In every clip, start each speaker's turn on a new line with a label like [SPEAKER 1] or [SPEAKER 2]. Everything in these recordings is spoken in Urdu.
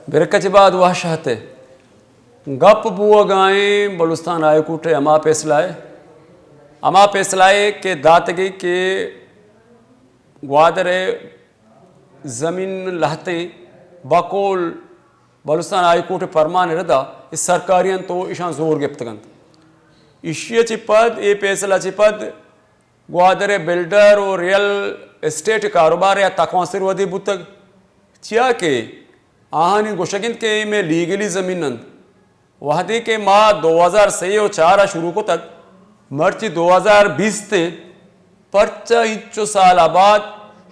[SPEAKER 1] برکت بعد وحشت گپ بو گائیں بلوچستان آئے کوٹے اما پیسلائے کے داتگی کے گوادر زمین لہتے باکول بلوچستان آئے کوٹے فرمان ردا اس سرکاریاں تو اشان زور گپتگند اشیاء چپد یہ پیسلا چپد گوادر بلڈر اور ریل اسٹیٹ کاروبار یا تقوانسر ودی بوتگ چیا کہ آہانی گوشگند کے میں لیگلی زمین نند وحدی کے ماہ 2003-04 شروع کو تک مرچی 2020 تے پرچہ ہچو سال آباد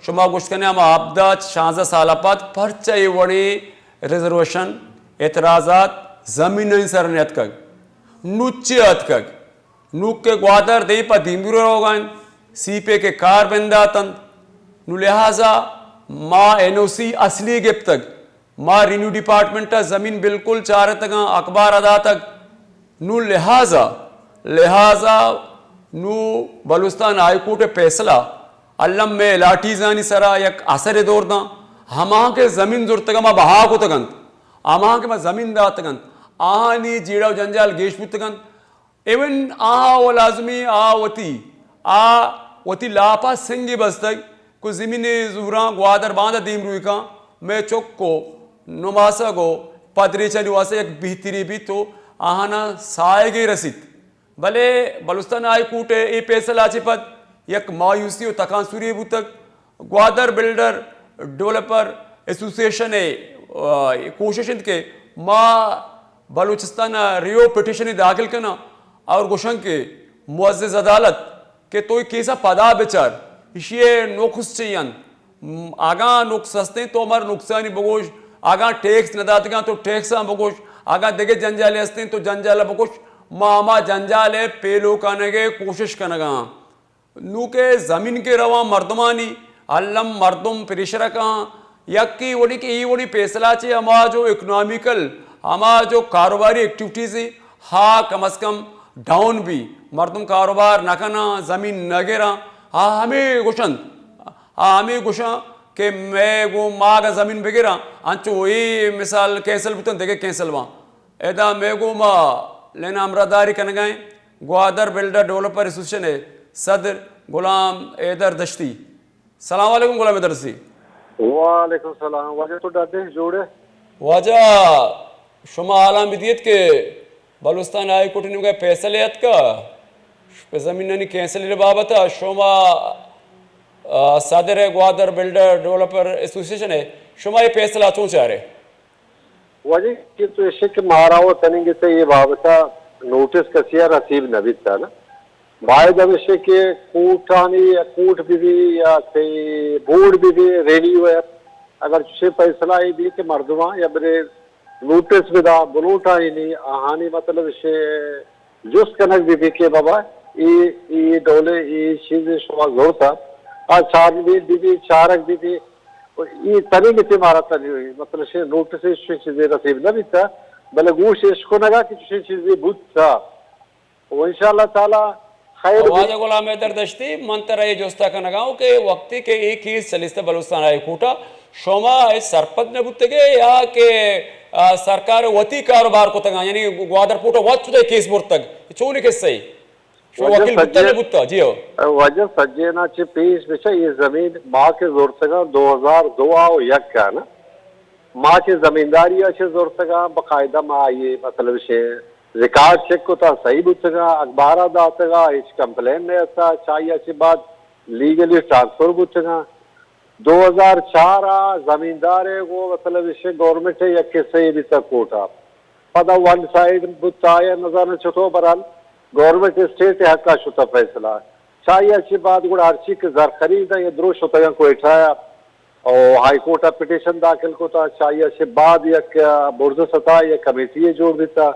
[SPEAKER 1] شما گوشتکنے ہم آبدہ 16 سال آباد پرچہ یہ وڑی ریزرویشن اعتراضات زمین سرنیت کگ نوچی ات کگ نوک کے گوادر دی پا دیمبیرو روگائن سی پے کے کار بنداتن نو لہذا ما NOC اصلی گپ تک ما رینیو ڈپارٹمنٹ زمین بالکل چارہ تک اخبار ادا تک نو لہذا نو بلوچستان ہائی کورٹ فیصلہ علم میں لاٹھی زانی سرا یک اثر دور دا ہما کے زمین زور تک ما بہا کو تگند ہما کے ما زمین دا تگند آہانی جیڑا و جنجال گیش پوت تگند ایون آہا و لازمی وتی لاپا سنگی بستگ کو زمین زوران گوادر باندھا دیم روی کا میں چک کو نماسا گو پدری چلی واسے ایک بہتری بھی تو آہانا سائے گئی رسید بلے بلوچستان آئی کوٹے ای پیسل آچی پد یک مایوسی و تکان سوری بو تک گوادر بلڈر ڈیولپر ایسوسیشن کوششند کے ما بلوچستان ریو پیٹیشنی داخل کرنا اور گوشن کے معزز عدالت کہ توی کیسا پدا بچار اشیے نوکس چیئن آگاں نوکس ہستے تو ہمار نقصانی بگوش آگاں ٹیکس نداتگاں تو ٹیکس ہم بگوش آگاں دیکھے جنجالے ہستے تو جنجالہ بگوش ماما جنجالے پیلو کنگے کوشش کنگاں نو کے زمین کے رواں مردمانی علم مردم پریشرہ کہاں یکی وڑی کہ ای وڑی پیسلا چے ہما جو اکنامیکل ہما جو کاروباری ایکٹیوٹیز ہاں کم از کم ڈاؤن بھی مردم کاروبار نکنا زمین نگیرا ہمیں گوشن کہ میں گو ماغا زمین بگیرا انچو وہی مثال کینسل بتن دیکھے کینسل وہاں ایدہ میں گو ما لینا امرداری کنگائیں گوادر بلڈر ڈیولپر ایسوسیشن ہے صدر غلام ایدر دشتی. السلام علیکم غلام ایدر دشتی.
[SPEAKER 2] وعلیکم السلام. واجہ تو ڈاٹے جوڑے
[SPEAKER 1] واجہ شما عالم بدیت کے بلوچستان آئی کوٹی نمگا پیسلیت کا زمینانی کینسلی بابتا شما صدر گوادر بلڈر ڈیولپر ایسوسیشن ہے شما یہ فیصلہ چون چاہ رہے
[SPEAKER 2] واجہ کہ تو اس شک مہاراو تنگی سے یہ بابتا نوٹس کسیا رسیب نبیت تھا نا باید اب اس کے کوٹانی یا کوٹ بھی یا بورڈ بھی ریڈیو ہے اگر چھ فیصلہ ہی بھی کہ مردمہ یا برے نوٹس بھی دا بلوٹا ہی نہیں آہانی مطلب اسے جس کنک بھی کہ بابا یہ دولے یہ چیز شما زور تھا آج چار بھی چارک بھی یہ تنی بھی مارا تنی ہوئی مطلب اسے نوٹس چیزیں رسیب نہ بھی تھا بلے گوش اس کو نگا کہ چیزیں بود تھا وہ انشاءاللہ تعالی خیر
[SPEAKER 1] واجہ غلام ایدر دشتی منتر یہ جوستا کا نگاؤں کہ وقتی کے ایک ہی سلیست بلوچستان آئی کوٹا شما سرپد نے بودتے گئے یا کہ سرکار وطی کاروبار کو تگا یعنی گوادر پوٹا وقت چودے کیس بورت تک چونی کس صحیح شو وکیل بودتا نے بودتا جی ہو
[SPEAKER 2] وجہ سجینا چی پیش بچا یہ زمین ماں کے زور تگا 2002 آو یک کا نا ماں کے زمینداری اچھے زور تگا بقاعدہ ماں یہ مطلب شے ریکارڈ چیک کو تا صحیح بودتگا اخبارہ داتگا اس کمپلین میں ایسا چاہیے اچھی بات لیگلی ٹرانسفر بودتگا 2004 زمیندار ہے وہ مطلب اسے گورنمنٹ ہے یا کسے بھی تک کوٹا پدا ون سائیڈ بودتا ہے نظر چھتو برال گورنمنٹ اسٹیٹ حقا شتا فیصلہ چاہیے اچھی بات گوڑا ہرچی کے زر خرید ہے یہ درو شتا کو اٹھایا اور ہائی کورٹا پیٹیشن داخل کو تا چاہیے اچھی بات یا برز ستا یا کمیٹی جوڑ دیتا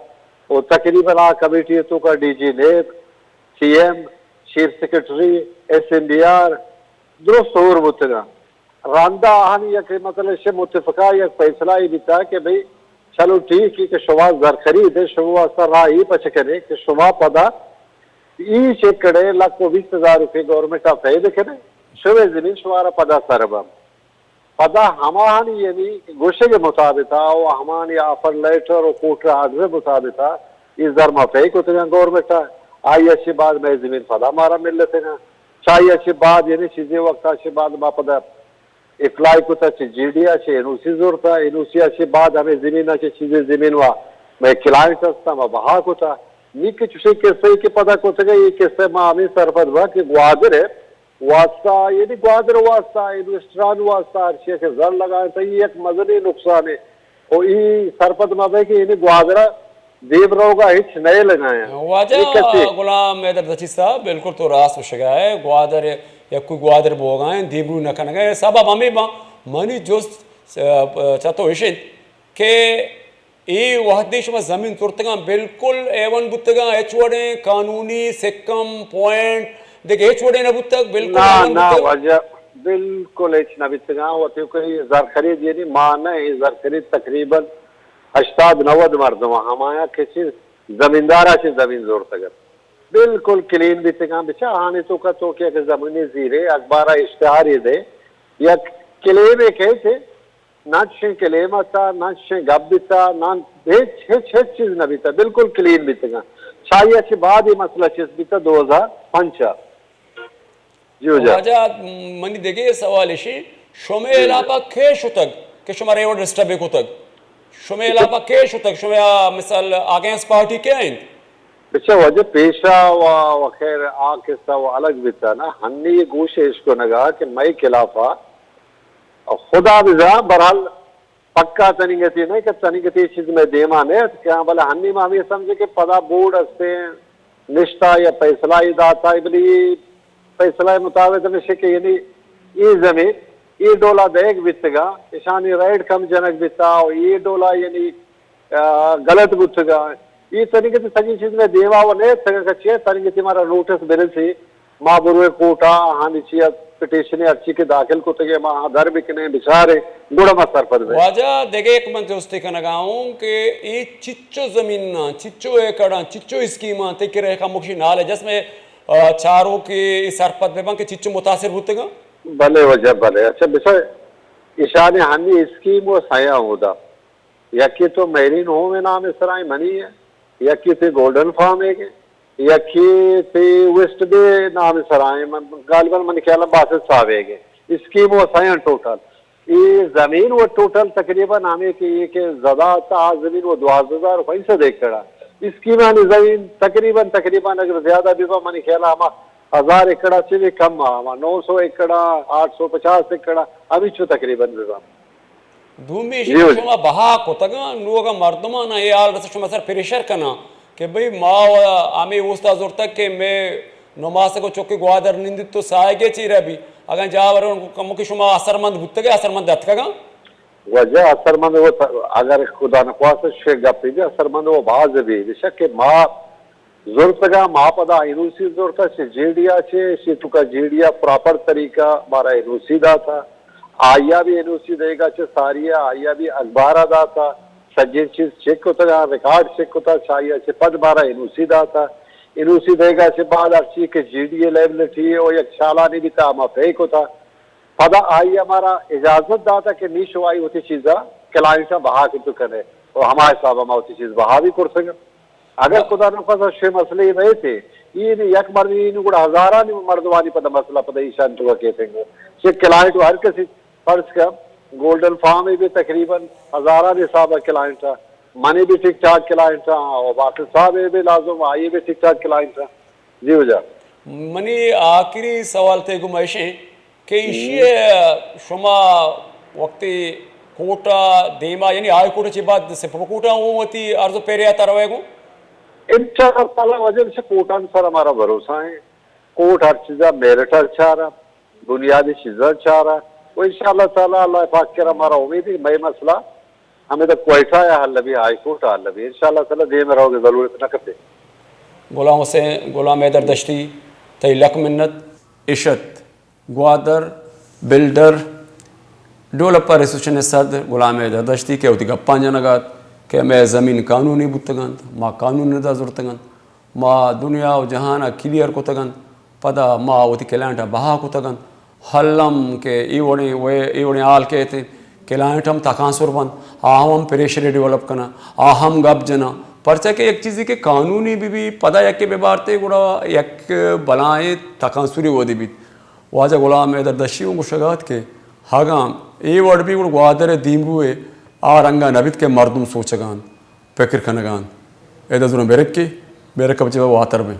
[SPEAKER 2] اور تقریباً کمیٹی تو کا D G NAB C M chief secretary SMBR درست اور بتنا راندہ آہانی یا کہ مطلب اسے متفقہ یا فیصلہ ہی دیتا کہ بھئی چلو ٹھیک ہے کہ شما زر خرید ہے شما سر راہی پچھ کرے کہ شما پدا ایچ ایکڑے لاکھ کو 20,000 روپے گورنمنٹ آف فائدے کرے شوے زمین شمارا پدا سربم پدا ہمان یعنی گوشے کے مطابق او ہمان آفر لیٹر اور کوٹر آرڈر مطابق اس در مفائی کو تگا گورنمنٹ آئی اچھی بعد میں زمین پدا مارا مل لیتے گا چاہیے اچھی بعد یعنی چیزیں وقت اچھی بعد ما پدا اپلائی کو تا جی ڈی اچھی انوسی زور تھا انوسی اچھی بعد ہمیں زمین اچھی چیزیں زمین ہوا میں کلائنٹ ہستا میں بہا کو تھا نیک چوشے قصے کی پتا کو تگا یہ قصے میں ہمیں سرپد ہوا کہ گوادر ہے واسطہ یعنی گوادر واسطہ انویسٹران واسطہ ارشیا کے زر لگائے تھا یہ ایک مزنی نقصان ہے اور یہ سرپد میں بھائی کہ یعنی گوادرہ دیو رو کا ہچ نئے لگائے ہیں
[SPEAKER 1] واجہ غلام حیدر دچی صاحب بالکل تو راست وشگا ہے گوادر یا کوئی گوادر بوگائیں دیبرو نکن گئے سبب ہمیں منی جوست چاہتا ہوشن کہ ای وحدی شما زمین ترتگاں بالکل ایون بتگاں ایچ وڑیں قانونی سکم پوائنٹ دیکھیں ایچ وڑیں نبتگ بالکل ایون
[SPEAKER 2] نا
[SPEAKER 1] بتگ
[SPEAKER 2] وجہ بالکل ایچ نبتگاں ہوتے کہ زر خرید یعنی مانا ہے زر خرید تقریباً 80-90 مردم ہمایا کسی زمیندارہ سے زمین زور تگر بالکل کلین بتگاں بچا آنے تو کا تو کیا کہ زمینی زیرے اخبارہ اشتہار یہ دے یا کلیم ایک ہے تھے نانچیں کلیمہ تھا نانچیں گب بھی تھا نان ہیچ چیز نہ بھی تھا بالکل کلین بھی تھا چاہیے اچھی بعد یہ مسئلہ چیز بھی تھا 2005 جی ہو جا
[SPEAKER 1] واجہ منی دیکھے سوال اشی شمی علاقہ کیش ہوتگ کہ شما ریوڈ رسٹبک ہوتگ شمی علاقہ کیش ہوتگ شمی مثال آگینس پارٹی کیا ہیں
[SPEAKER 2] بچہ وجہ پیشہ و خیر آکستہ و الگ بھی تھا نا ہنی یہ گوش ہے اس کو نگاہ کہ مئی خلافہ خدا بزا برحال پکا تنگتی نہیں کہ تنگتی چیز میں دیمان ہے کیا بلے ہنی میں ہمیں سمجھے کہ پدا بورڈ ہستے نشتہ یا فیصلہ داتا ہے بلی فیصلہ مطابق نشے کہ یعنی یہ زمین یہ ڈولا دیکھ بیتگا اشانی رائٹ کم جنک بیتا اور یہ ڈولا یعنی غلط بیتگا یہ تنگتی سنگی چیز میں دیوا و نہیں تنگا کچھے تنگتی ہمارا نوٹس بلن سی ماں بروے کوٹا ہانی چیئے پٹیشنی ارچی کے داخل کو تگے ماں در بکنے بچارے گوڑا ماں سرپد بے
[SPEAKER 1] واجہ دیکھے ایک من جوستی کا نگاہوں کہ یہ چچو زمیننا چچو ایکڑا چچو اسکیماں تکی رہے کا مکشی نال ہے جس میں چاروں کی سرپد بے بان کہ چچو متاثر ہوتے گا
[SPEAKER 2] بلے وجہ بلے اچھا بسا اشانی ہنی اسکیم و سایہ ہودا یکی تو میرین ہوں میں نام اسرائی منی ہے یکی تے گولڈن فارم ہے یکی تے ویسٹ بے نام سرائیں غالباً من خیال باسط صاحب ہے گے اسکیم و سائن ٹوٹل یہ زمین وہ ٹوٹل تقریباً ہمیں کہ یہ کہ زدہ تا زمین وہ 12,000 روپئے سے دیکھ کرا اسکیم آنی زمین تقریباً اگر زیادہ بھی با من خیال ہما 1000 ایکڑا سے بھی کم ہما 900 ایکڑا 850 ایکڑا ابھی چھو تقریباً بھی با
[SPEAKER 1] دومی شما بہا کو تگا نوگا مردمانا یہ آل رسا شما سر پریشر کنا کہ بھئی ماں آمی اوستا زور تک کہ میں نماز کو چوکی گوادر نندت تو سائے گے چی رہا بھی اگر جاور ان کو کمو کہ شما اثر مند بھتے گے اثر مند دت گا
[SPEAKER 2] وجہ اثر مند وہ اگر خدا نخواست شیخ گا پیجے اثر مند وہ باز بھی بشک کہ ماں زور تگا ماں پدا انوسی زور تا سے جیڈیا چھے اسی تو کا جیڈیا پراپر طریقہ بارا انوسی دا تھا آیا بھی انوسی دے گا چھے ساریا آیا بھی اخبارہ دا تھا سجین چیز چیک ہوتا گا ریکارڈ چیک ہوتا چاہیے چھے پد بارا انوسی دا تھا انوسی دے گا چھے بعد ارچی کے جی ڈی اے لیبل تھی اور یک شالانی بھی تھا ہما فیک ہوتا پدا آئی ہمارا اجازت دا تھا کہ نیشو آئی ہوتی چیزا کلائنٹا بہا کے تو کرے اور ہمارے صاحب ہما ہوتی چیز بہا بھی کر سکے اگر خدا نفذ شے مسئلے رہے تھے یہ یک مردی انہوں گوڑا ہزارہ مردوانی پدا مسئلہ پدا ایشان تو کہتے ہیں چھے کلائنٹ ہر کسی فرض کا گولڈن فارم بھی تقریباً ہزارہ حساب کلائنٹ تھا منی بھی ٹھیک ٹھاک کلائنٹ تھا اور باقی صاحب بھی لازم آئیے بھی ٹھیک ٹھاک کلائنٹ تھا جی ہو جا
[SPEAKER 1] منی آخری سوال تے گمائشیں کہ اسی شما وقتی کوٹا دیما یعنی آئی کوٹا چی بعد سپر کوٹا ہوں ہوتی عرض پیرے آتا روے گو
[SPEAKER 2] انشاءاللہ تعالی وجہ سے کوٹان سر ہمارا بھروسہ ہے کوٹ ہر چیزہ میرٹ اچھا رہا بنیادی چیزہ اچھا رہا وہ انشاءاللہ تعالی اللہ پاک کر ہمارا امید ہے میں مسئلہ ہمیں تو کوئٹہ یا حل بھی ہائی کورٹ حل بھی انشاءاللہ تعالی دے میں رہو گے ضرورت نہ کرتے
[SPEAKER 1] غلام حسین غلام حیدر دشتی تی لک منت عشت گوادر بلڈر ڈیولپر ایسوسیشن صدر غلام حیدر دشتی کہ ہوتی گپاں جنگات کہ میں زمین قانونی بتگان ما قانون ندا زورتگان ما دنیا و جہانا کلیئر کو تگن پدا ما وتی کلائنٹ بہا کو تگن حلم کے ایوڑی آل کہتے کلائنٹ ہم تکان سر بند ہم پریشری ڈیولپ کرنا ہم گپ جنا پرچہ کہ ایک چیزی کے قانونی بھی پدا یک کے ببارتے گوڑا یک بلائیں تکان سوری وہ دی بیت واجہ غلام ایدر دشیوں کو شگات کے ہاگام ای وڑ بھی گوڑا گوادر دیم روئے رنگا نبیت کے مردم سوچگان فکر کنگان ایدر ضرور بیرک کی بیرک کب جب واتر میں